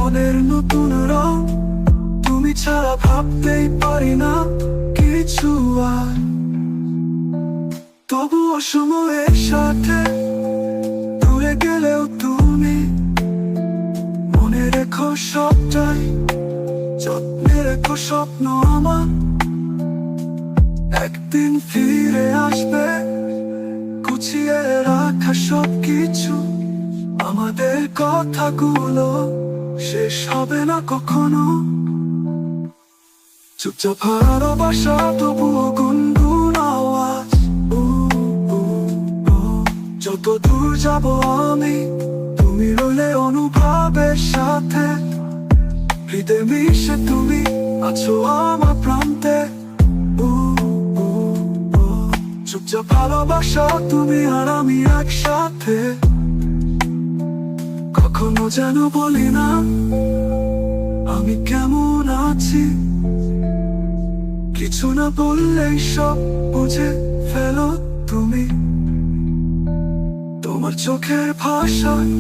মনের নতুন রং, তুমি ছাড়া ভাবতেই পারি না কিছু আর। তবুও সময়ের সাথে দূরে গেলেও তুমি মনে রেখো সবটাই, যত্নে রেখো স্বপ্ন আমার। একদিন ফিরে আসবে গুছিয়ে রাখা সবকিছু, আমাদের কথাগুলো শেষ হবে না কখনো। চুপচাপ ভালোবাসা তবুও গুনগুন আওয়াজ, যত দূর যাব আমি তুমি রইলে অনুভবের সাথে। হৃদয়ে মিশে তুমি আছো আমার প্রান্তে। চুপচাপ ভালোবাসা তুমি আর আমি একসাথে। কখনো যেন বলি না আমি কেমন আছি, কিছু না বললেই সব বুঝে ফেলো তুমি। তোমার চোখের ভাষায়